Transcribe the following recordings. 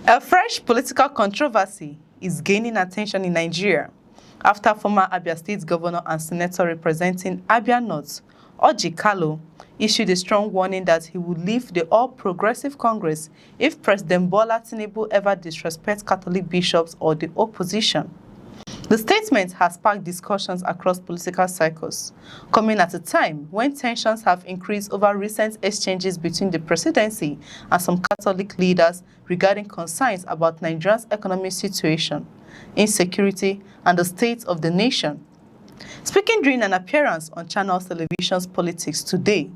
A fresh political controversy is gaining attention in Nigeria after former Abia State Governor and Senator representing Abia North, Orji Kalu, issued a strong warning that he would leave the All Progressive Congress if President Bola Tinubu ever disrespects Catholic bishops or the opposition. The statement has sparked discussions across political circles, coming at a time when tensions have increased over recent exchanges between the presidency and some Catholic leaders regarding concerns about Nigeria's economic situation, insecurity, and the state of the nation. Speaking during an appearance on Channel Television's Politics Today,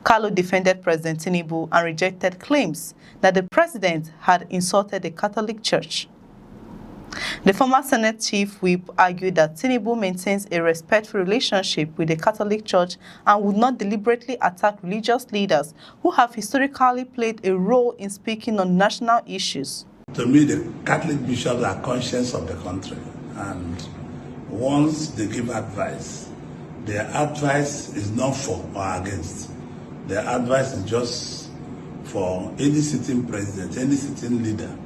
Kalu defended President Tinubu and rejected claims that the president had insulted the Catholic Church. The former Senate Chief Whip argued that Tinubu maintains a respectful relationship with the Catholic Church and would not deliberately attack religious leaders who have historically played a role in speaking on national issues. To me, the Catholic bishops are conscious of the country, and once they give advice, their advice is not for or against. Their advice is just for any sitting president, any sitting leader,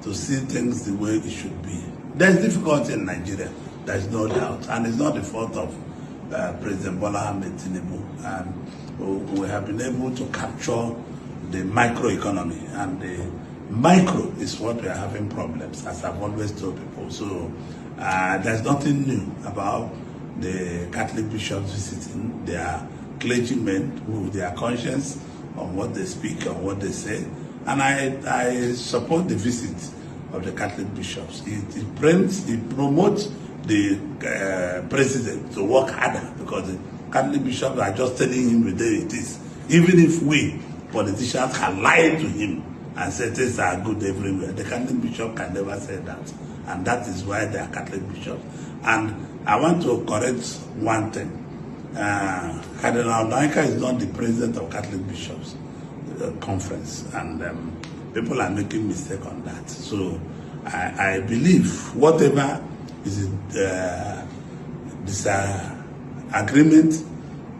to see things the way it should be. There's difficulty in Nigeria, there's no doubt, and it's not the fault of President Bola Tinubu. And we have been able to capture the microeconomy, and the micro is what we are having problems, as I've always told people. So there's nothing new about the Catholic bishops visiting. They are clergymen with their conscience on what they speak, on what they say. And I support the visit of the Catholic bishops. It promotes the president to work harder, because the Catholic bishops are just telling him the way it is. Even if we politicians can lie to him and say things are good everywhere, the Catholic bishop can never say that. And that is why they are Catholic bishops. And I want to correct one thing. Cardinal Naika is not the president of Catholic bishops conference, and people are making mistake on that. So I believe whatever is this agreement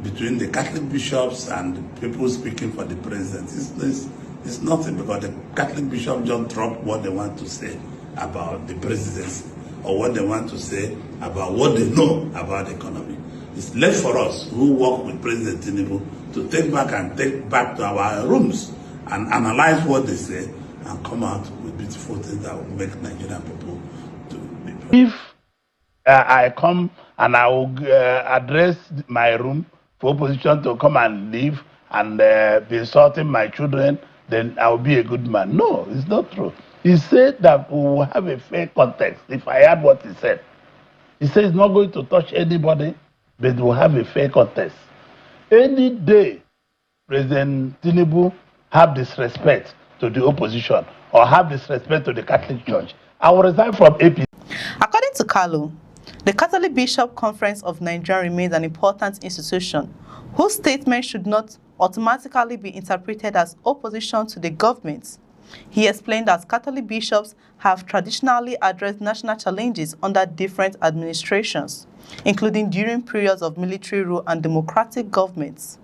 between the Catholic bishops and people speaking for the president is nothing, because the Catholic bishops just drop what they want to say about the presidency or what they want to say about what they know about the economy. It's left for us who work with President Tinubu to take back to our rooms and analyze what they say and come out with beautiful things that will make Nigerian people to be proud. If I come and I will address my room for opposition to come and leave and be insulting my children, then I will be a good man. No, it's not true. He said that we will have a fair context. If I heard what he said said he's not going to touch anybody, but we'll have a fair contest. Any day President Tinubu have disrespect to the opposition or have disrespect to the Catholic Church, I will resign from APC. According to Kalu, the Catholic Bishop Conference of Nigeria remains an important institution whose statement should not automatically be interpreted as opposition to the government. He explained that Catholic bishops have traditionally addressed national challenges under different administrations, including during periods of military rule and democratic governments.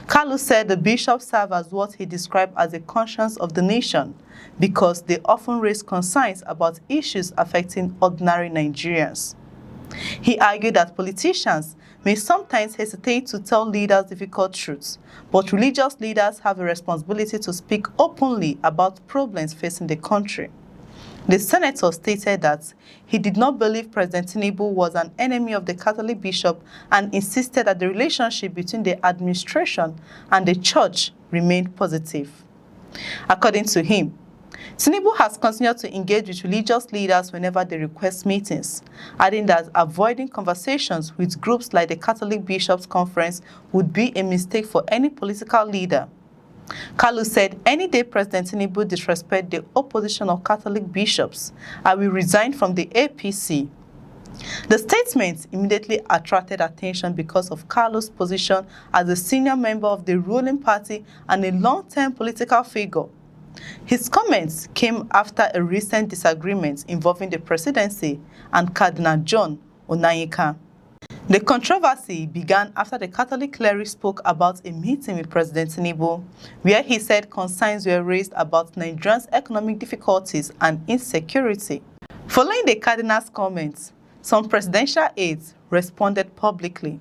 Kalu said the bishops serve as what he described as a conscience of the nation because they often raise concerns about issues affecting ordinary Nigerians. He argued that politicians may sometimes hesitate to tell leaders difficult truths, but religious leaders have a responsibility to speak openly about problems facing the country. The senator stated that he did not believe President Tinubu was an enemy of the Catholic bishop and insisted that the relationship between the administration and the church remained positive. According to him, Tinubu has continued to engage with religious leaders whenever they request meetings, adding that avoiding conversations with groups like the Catholic Bishops' Conference would be a mistake for any political leader. Kalu said, any day President Tinubu disrespects the opposition of Catholic bishops, I will resign from the APC. The statement immediately attracted attention because of Kalu's position as a senior member of the ruling party and a long-term political figure. His comments came after a recent disagreement involving the presidency and Cardinal John Onayeka. The controversy began after the Catholic cleric spoke about a meeting with President Tinubu, where he said concerns were raised about Nigeria's economic difficulties and insecurity. Following the cardinal's comments, some presidential aides responded publicly,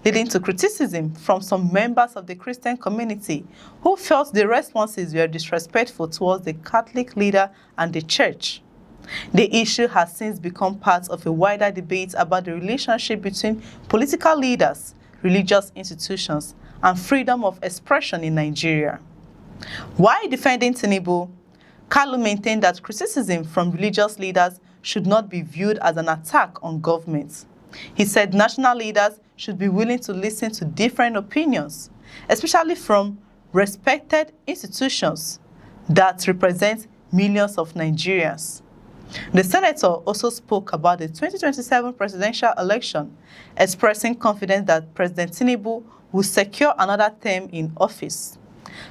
leading to criticism from some members of the Christian community who felt the responses were disrespectful towards the Catholic leader and the church. The issue has since become part of a wider debate about the relationship between political leaders, religious institutions, and freedom of expression in Nigeria. While defending Tinubu, Kalu maintained that criticism from religious leaders should not be viewed as an attack on government. He said national leaders should be willing to listen to different opinions, especially from respected institutions that represent millions of Nigerians. The senator also spoke about the 2027 presidential election, expressing confidence that President Tinubu will secure another term in office.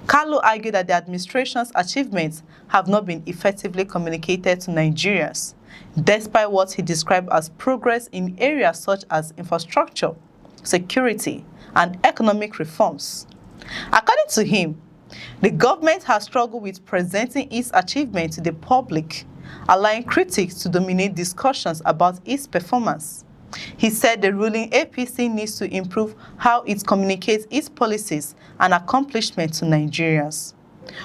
Kalu argued that the administration's achievements have not been effectively communicated to Nigerians, despite what he described as progress in areas such as infrastructure, security, and economic reforms. According to him, the government has struggled with presenting its achievements to the public, allowing critics to dominate discussions about its performance. He said the ruling APC needs to improve how it communicates its policies and accomplishments to Nigerians.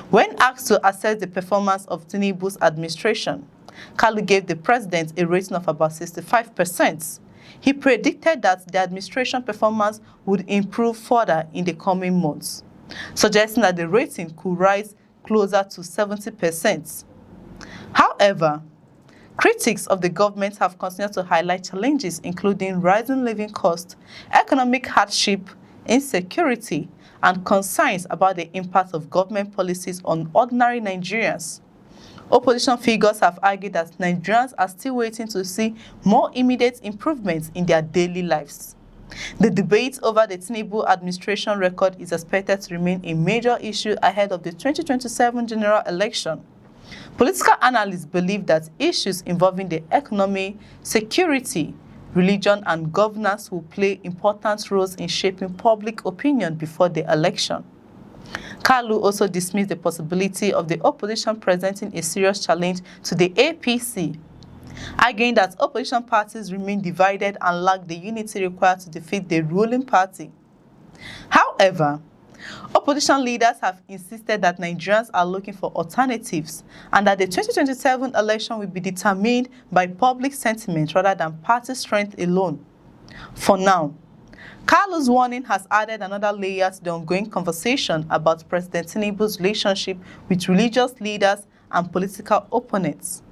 When asked to assess the performance of Tinubu's administration, Kalu gave the president a rating of about 65%. He predicted that the administration performance would improve further in the coming months, suggesting that the rating could rise closer to 70%. However, critics of the government have continued to highlight challenges including rising living costs, economic hardship, insecurity, and concerns about the impact of government policies on ordinary Nigerians. Opposition figures have argued that Nigerians are still waiting to see more immediate improvements in their daily lives. The debate over the Tinubu administration record is expected to remain a major issue ahead of the 2027 general election. Political analysts believe that issues involving the economy, security, religion, and governance will play important roles in shaping public opinion before the election. Kalu also dismissed the possibility of the opposition presenting a serious challenge to the APC, arguing that opposition parties remain divided and lack the unity required to defeat the ruling party. However, opposition leaders have insisted that Nigerians are looking for alternatives and that the 2027 election will be determined by public sentiment rather than party strength alone. For now, Kalu's warning has added another layer to the ongoing conversation about President Tinubu's relationship with religious leaders and political opponents.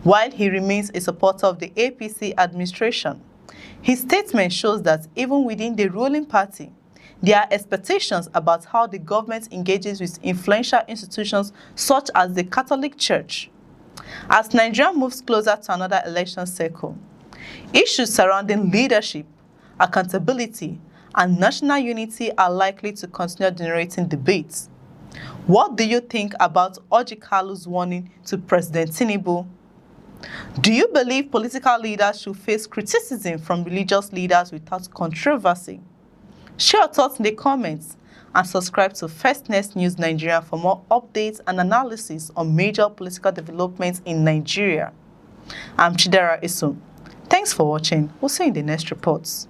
While he remains a supporter of the APC administration, his statement shows that even within the ruling party, there are expectations about how the government engages with influential institutions such as the Catholic Church. As Nigeria moves closer to another election cycle, issues surrounding leadership, accountability, and national unity are likely to continue generating debates. What do you think about Orji Kalu's warning to President Tinubu? Do you believe political leaders should face criticism from religious leaders without controversy? Share your thoughts in the comments and subscribe to First Next News Nigeria for more updates and analysis on major political developments in Nigeria. I'm Chidera Isum. Thanks for watching. We'll see you in the next reports.